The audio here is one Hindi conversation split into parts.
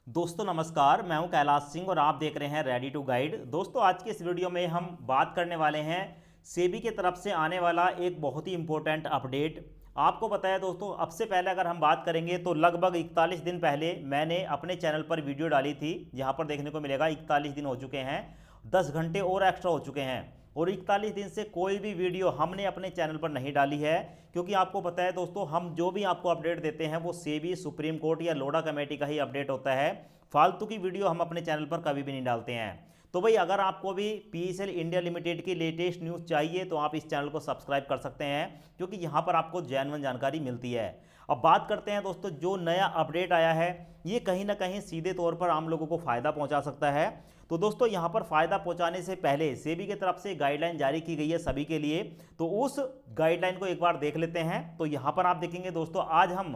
दोस्तों नमस्कार, मैं हूं कैलाश सिंह और आप देख रहे हैं रेडी टू गाइड। दोस्तों आज के इस वीडियो में हम बात करने वाले हैं सेबी की तरफ से आने वाला एक बहुत ही इंपॉर्टेंट अपडेट। आपको पता है दोस्तों, अब से पहले अगर हम बात करेंगे तो लगभग 41 दिन पहले मैंने अपने चैनल पर वीडियो डाली थी। यहाँ पर देखने को मिलेगा 41 दिन हो चुके हैं, 10 घंटे और एक्स्ट्रा हो चुके हैं और 41 दिन से कोई भी वीडियो हमने अपने चैनल पर नहीं डाली है। क्योंकि आपको पता है दोस्तों, हम जो भी आपको अपडेट देते हैं वो सेबी, सुप्रीम कोर्ट या लोढ़ा कमेटी का ही अपडेट होता है। फालतू की वीडियो हम अपने चैनल पर कभी भी नहीं डालते हैं। तो भाई अगर आपको भी पीएसएल इंडिया लिमिटेड की लेटेस्ट न्यूज़ चाहिए तो आप इस चैनल को सब्सक्राइब कर सकते हैं, क्योंकि यहाँ पर आपको जेन्युइन जानकारी मिलती है। अब बात करते हैं दोस्तों, जो नया अपडेट आया है ये कहीं ना कहीं सीधे तौर पर आम लोगों को फ़ायदा पहुंचा सकता है। तो दोस्तों यहाँ पर फ़ायदा पहुंचाने से पहले सेबी की तरफ से गाइडलाइन जारी की गई है सभी के लिए, तो उस गाइडलाइन को एक बार देख लेते हैं। तो यहाँ पर आप देखेंगे दोस्तों, आज हम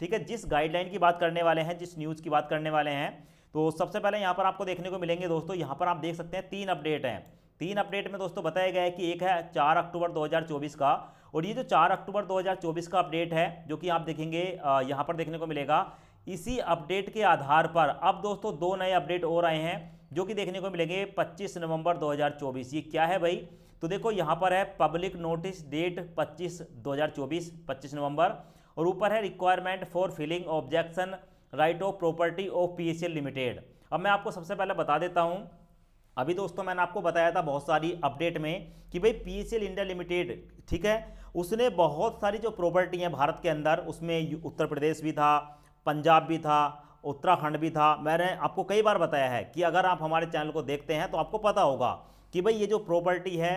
ठीक है जिस गाइडलाइन की बात करने वाले हैं, जिस न्यूज़ की बात करने वाले हैं, तो सबसे पहले यहाँ पर आपको देखने को मिलेंगे दोस्तों, यहाँ पर आप देख सकते हैं 3 अपडेट हैं। 3 अपडेट में दोस्तों बताया गया है कि एक है 4 अक्टूबर 2024 का, और ये जो 4 अक्टूबर 2024 का अपडेट है जो कि आप देखेंगे यहाँ पर देखने को मिलेगा। इसी अपडेट के आधार पर अब दोस्तों 2 नए अपडेट और आए हैं जो कि देखने को मिलेंगे 25 नवंबर 2024। ये क्या है भाई? तो देखो यहाँ पर है पब्लिक नोटिस डेट 25 नवंबर, और ऊपर है requirement for filling objection right of property of PSL limited. अब मैं आपको सबसे पहले बता देता हूं, अभी दोस्तों मैंने आपको बताया था बहुत सारी अपडेट में कि भाई पीएसएल इंडिया लिमिटेड ठीक है, उसने बहुत सारी जो प्रॉपर्टी है भारत के अंदर, उसमें उत्तर प्रदेश भी था, पंजाब भी था, उत्तराखंड भी था। मैंने आपको कई बार बताया है कि अगर आप हमारे चैनल को देखते हैं तो आपको पता होगा कि भाई ये जो प्रॉपर्टी है,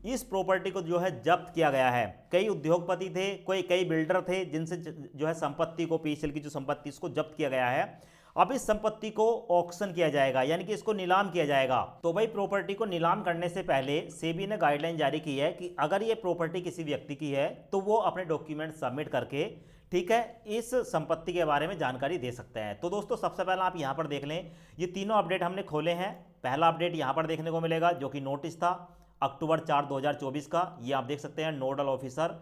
इस प्रॉपर्टी को जो है जब्त किया गया है। कई उद्योगपति थे, कई बिल्डर थे जिनसे जो है संपत्ति को, पीएसएल की जो संपत्ति इसको जब्त किया गया है। अब इस संपत्ति को ऑक्शन किया जाएगा, यानी कि इसको नीलाम किया जाएगा। तो भाई प्रॉपर्टी को नीलाम करने से पहले सेबी ने गाइडलाइन जारी की है कि अगर ये प्रॉपर्टी किसी व्यक्ति की है तो वो अपने डॉक्यूमेंट सबमिट करके ठीक है इस संपत्ति के बारे में जानकारी दे सकते हैं। तो दोस्तों सबसे पहले आप यहां पर देख लें, ये तीनों अपडेट हमने खोले हैं। पहला अपडेट यहां पर देखने को मिलेगा जो कि नोटिस था अक्टूबर 4 2024 का, ये आप देख सकते हैं नोडल ऑफिसर।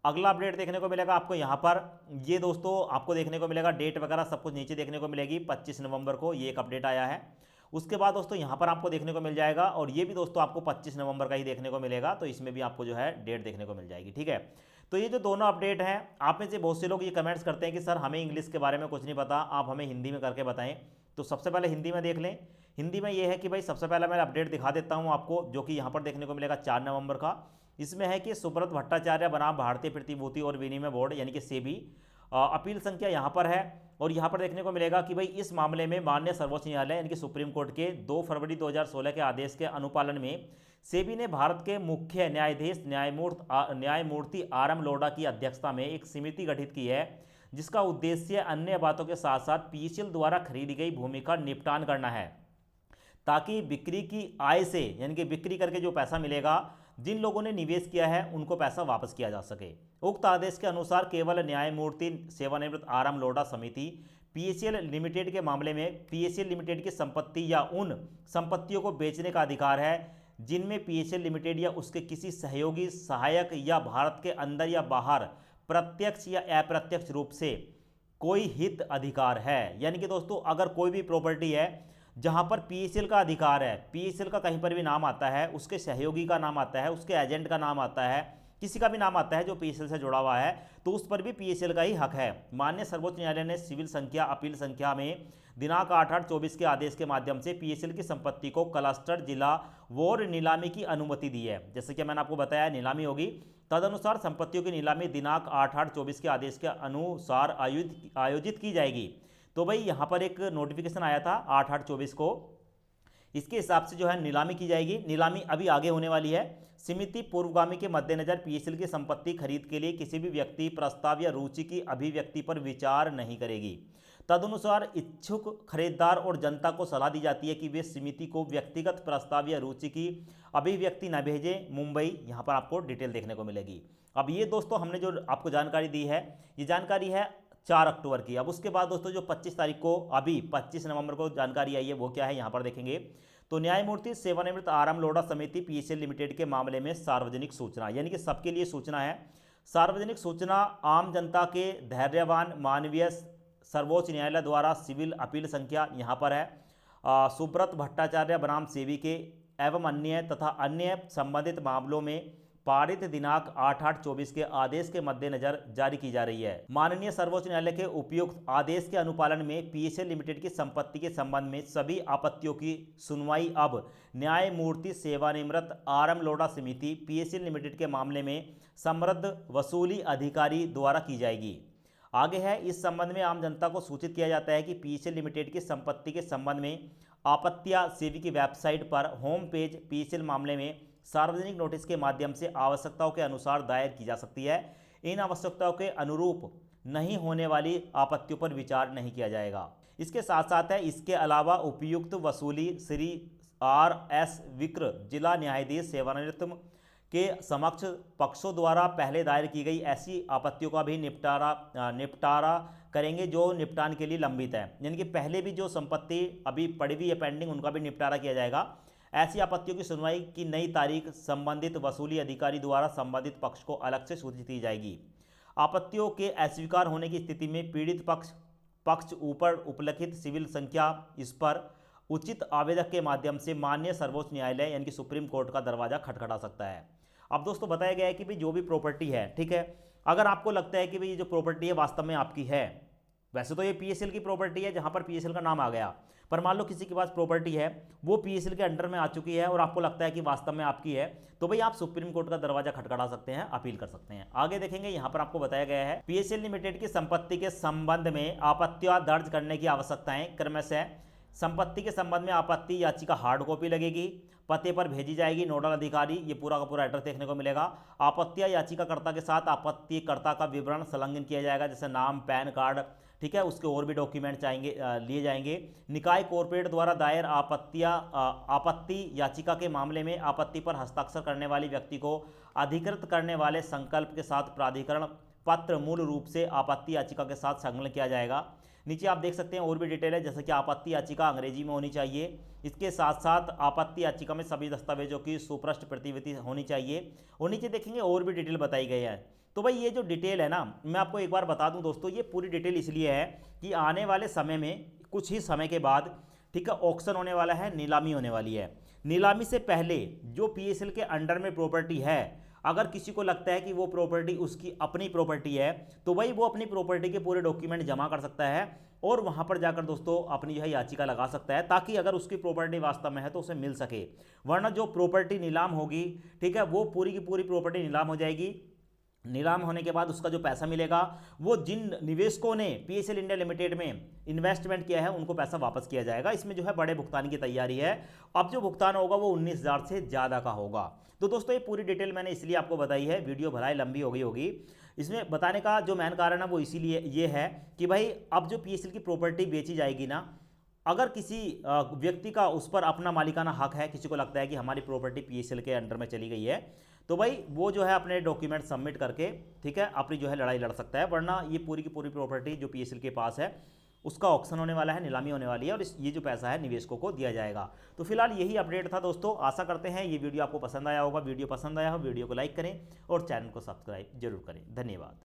अगला अपडेट देखने को मिलेगा आपको यहाँ पर, ये दोस्तों आपको देखने को मिलेगा डेट वगैरह सब कुछ नीचे देखने को मिलेगी, 25 नवंबर को ये एक अपडेट आया है। उसके बाद दोस्तों यहाँ पर आपको देखने को मिल जाएगा, और ये भी दोस्तों आपको 25 नवंबर का ही देखने को मिलेगा, तो इसमें भी आपको जो है डेट देखने को मिल जाएगी। ठीक है, तो ये जो दोनों अपडेट हैं, आप में से बहुत से लोग ये कमेंट्स करते हैं कि सर हमें इंग्लिश के बारे में कुछ नहीं पता, आप हमें हिंदी में करके बताएं। तो सबसे पहले हिंदी में देख लें। हिंदी में ये है कि भाई सबसे पहले मैं अपडेट दिखा देता हूँ आपको, जो कि यहाँ पर देखने को मिलेगा 4 नवंबर का। इसमें है कि सुब्रत भट्टाचार्य बनाम भारतीय प्रतिभूति और विनिमय बोर्ड यानी कि सेबी, अपील संख्या यहाँ पर है, और यहाँ पर देखने को मिलेगा कि भाई इस मामले में माननीय सर्वोच्च न्यायालय यानी कि सुप्रीम कोर्ट के 2 फरवरी 2016 के आदेश के अनुपालन में सेबी ने भारत के मुख्य न्यायाधीश न्यायमूर्ति आर एम लोढ़ा की अध्यक्षता में एक समिति गठित की है, जिसका उद्देश्य अन्य बातों के साथ साथ पीएसएल द्वारा खरीदी गई भूमि का निपटान करना है, ताकि बिक्री की आय से यानी कि बिक्री करके जो पैसा मिलेगा, जिन लोगों ने निवेश किया है उनको पैसा वापस किया जा सके। उक्त आदेश के अनुसार केवल न्यायमूर्ति सेवानिवृत्त आर एम लोढ़ा समिति पीएसएल लिमिटेड के मामले में पीएसएल लिमिटेड की संपत्ति या उन संपत्तियों को बेचने का अधिकार है जिनमें पीएसएल लिमिटेड या उसके किसी सहयोगी, सहायक या भारत के अंदर या बाहर प्रत्यक्ष या अप्रत्यक्ष रूप से कोई हित अधिकार है। यानी कि दोस्तों अगर कोई भी प्रॉपर्टी है जहां पर पीएसएल का अधिकार है, पीएसएल का कहीं पर भी नाम आता है, उसके सहयोगी का नाम आता है, उसके एजेंट का नाम आता है, किसी का भी नाम आता है जो पीएसएल से जुड़ा हुआ है, तो उस पर भी पीएसएल का ही हक है। माननीय सर्वोच्च न्यायालय ने सिविल संख्या अपील संख्या में दिनांक 8/8/24 के आदेश के माध्यम से पीएसएल की संपत्ति को क्लस्टर जिला वोर नीलामी की अनुमति दी है। जैसे कि मैंने आपको बताया नीलामी होगी, तदनुसार संपत्तियों की नीलामी दिनांक 8/8/24 के आदेश के अनुसार आयोजित की जाएगी। तो भाई यहाँ पर एक नोटिफिकेशन आया था 8/8/24 को, इसके हिसाब से जो है नीलामी की जाएगी। नीलामी अभी आगे होने वाली है। समिति पूर्वगामी के मद्देनजर पीएसएल की संपत्ति खरीद के लिए किसी भी व्यक्ति, प्रस्ताव या रुचि की अभिव्यक्ति पर विचार नहीं करेगी। तदनुसार इच्छुक खरीदार और जनता को सलाह दी जाती है कि वे समिति को व्यक्तिगत प्रस्ताव या रुचि की अभिव्यक्ति न भेजें। मुंबई, यहाँ पर आपको डिटेल देखने को मिलेगी। अब ये दोस्तों हमने जो आपको जानकारी दी है, ये जानकारी है 4 अक्टूबर की। अब उसके बाद दोस्तों जो 25 तारीख को, अभी 25 नवंबर को जानकारी आई है, वो क्या है यहाँ पर देखेंगे। तो न्यायमूर्ति सेवानिवृत्त आर एम लोढ़ा समिति पीएसएल लिमिटेड के मामले में सार्वजनिक सूचना, यानी कि सबके लिए सूचना है। सार्वजनिक सूचना आम जनता के धैर्यवान, मानवीय, सर्वोच्च न्यायालय द्वारा सिविल अपील संख्या यहाँ पर है सुब्रत भट्टाचार्य बनाम सेबी के एवं अन्य तथा अन्य संबंधित मामलों में पारित दिनांक 8/8/24 के आदेश के मद्देनजर जारी की जा रही है। माननीय सर्वोच्च न्यायालय के उपयुक्त आदेश के अनुपालन में पीएसएल लिमिटेड की संपत्ति के संबंध में सभी आपत्तियों की सुनवाई अब न्यायमूर्ति सेवानिवृत्त आरएम लोढ़ा समिति पीएसएल लिमिटेड के मामले में समृद्ध वसूली अधिकारी द्वारा की जाएगी। आगे है, इस संबंध में आम जनता को सूचित किया जाता है कि पीएसएल लिमिटेड की संपत्ति के संबंध में आपत्तियां सेबी की वेबसाइट पर होम पेज पीएसएल मामले में सार्वजनिक नोटिस के माध्यम से आवश्यकताओं के अनुसार दायर की जा सकती है। इन आवश्यकताओं के अनुरूप नहीं होने वाली आपत्तियों पर विचार नहीं किया जाएगा। इसके साथ साथ है, इसके अलावा उपयुक्त वसूली श्री RS विक्र जिला न्यायाधीश सेवानिवृत्त के समक्ष पक्षों द्वारा पहले दायर की गई ऐसी आपत्तियों का भी निपटारा करेंगे जो निपटान के लिए लंबित है। यानी कि पहले भी जो संपत्ति अभी पड़ी हुई है पेंडिंग, उनका भी निपटारा किया जाएगा। ऐसी आपत्तियों की सुनवाई की नई तारीख संबंधित वसूली अधिकारी द्वारा संबंधित पक्ष को अलग से सूचित की जाएगी। आपत्तियों के अस्वीकार होने की स्थिति में पीड़ित पक्ष ऊपर उपलिखित सिविल संख्या इस पर उचित आवेदक के माध्यम से माननीय सर्वोच्च न्यायालय यानी कि सुप्रीम कोर्ट का दरवाजा खटखटा सकता है। अब दोस्तों बताया गया है कि भाई जो भी प्रॉपर्टी है, ठीक है, अगर आपको लगता है कि भाई जो प्रॉपर्टी है वास्तव में आपकी है, वैसे तो ये पीएसएल की प्रॉपर्टी है जहां पर पीएसएल का नाम आ गया, पर मान लो किसी के पास प्रॉपर्टी है वो पीएसएल के अंडर में आ चुकी है और आपको लगता है कि वास्तव में आपकी है, तो भाई आप सुप्रीम कोर्ट का दरवाजा खटखटा सकते हैं, अपील कर सकते हैं। आगे देखेंगे, यहां पर आपको बताया गया है पीएसएल लिमिटेड की संपत्ति के संबंध में आपत्तियां दर्ज करने की आवश्यकताएं क्रमशः संपत्ति के संबंध में आपत्ति याचिका हार्ड कॉपी लगेगी, पते पर भेजी जाएगी, नोडल अधिकारी, ये पूरा का पूरा एड्रेस देखने को मिलेगा। आपत्तियां याचिकाकर्ता के साथ आपत्तिकर्ता का विवरण संलग्न किया जाएगा, जैसे नाम, पैन कार्ड, ठीक है, उसके और भी डॉक्यूमेंट चाहेंगे लिए जाएंगे। निकाय कॉर्पोरेट द्वारा दायर आपत्ति याचिका के मामले में आपत्ति पर हस्ताक्षर करने वाले व्यक्ति को अधिकृत करने वाले संकल्प के साथ प्राधिकरण पत्र मूल रूप से आपत्ति याचिका के साथ संलग्न किया जाएगा। नीचे आप देख सकते हैं और भी डिटेल है, जैसे कि आपत्ति याचिका अंग्रेजी में होनी चाहिए। इसके साथ साथ आपत्ति याचिका में सभी दस्तावेजों की सुपृष्ठ प्रतिलिपि होनी चाहिए। और नीचे देखेंगे और भी डिटेल बताई गई है। तो भाई ये जो डिटेल है ना, मैं आपको एक बार बता दूं दोस्तों, ये पूरी डिटेल इसलिए है कि आने वाले समय में कुछ ही समय के बाद, ठीक है, ऑक्शन होने वाला है, नीलामी होने वाली है। नीलामी से पहले जो पीएसएल के अंडर में प्रॉपर्टी है, अगर किसी को लगता है कि वो प्रॉपर्टी उसकी अपनी प्रॉपर्टी है, तो भाई वो अपनी प्रॉपर्टी के पूरे डॉक्यूमेंट जमा कर सकता है और वहां पर जाकर दोस्तों अपनी जो है याचिका लगा सकता है, ताकि अगर उसकी प्रॉपर्टी वास्तव में है तो उसे मिल सके। वरना जो प्रॉपर्टी नीलाम होगी, ठीक है, वो पूरी की पूरी प्रॉपर्टी नीलाम हो जाएगी। नीलाम होने के बाद उसका जो पैसा मिलेगा वो जिन निवेशकों ने पीएसएल इंडिया लिमिटेड में इन्वेस्टमेंट किया है उनको पैसा वापस किया जाएगा। इसमें जो है बड़े भुगतान की तैयारी है। अब जो भुगतान होगा वो 19,000 से ज़्यादा का होगा। तो दोस्तों ये पूरी डिटेल मैंने इसलिए आपको बताई है, वीडियो भलाई लंबी हो गई होगी। इसमें बताने का जो मेन कारण है वो इसीलिए ये है कि भाई अब जो पीएसएल की प्रॉपर्टी बेची जाएगी ना, अगर किसी व्यक्ति का उस पर अपना मालिकाना हक है, किसी को लगता है कि हमारी प्रॉपर्टी पीएसएल के अंडर में चली गई है, तो भाई वो जो है अपने डॉक्यूमेंट सबमिट करके, ठीक है, अपनी जो है लड़ाई लड़ सकता है। वरना ये पूरी की पूरी प्रॉपर्टी जो पीएसएल के पास है उसका ऑक्शन होने वाला है, नीलामी होने वाली है और ये जो पैसा है निवेशकों को दिया जाएगा। तो फिलहाल यही अपडेट था दोस्तों। आशा करते हैं ये वीडियो आपको पसंद आया होगा। वीडियो पसंद आया हो वीडियो को लाइक करें और चैनल को सब्सक्राइब जरूर करें। धन्यवाद।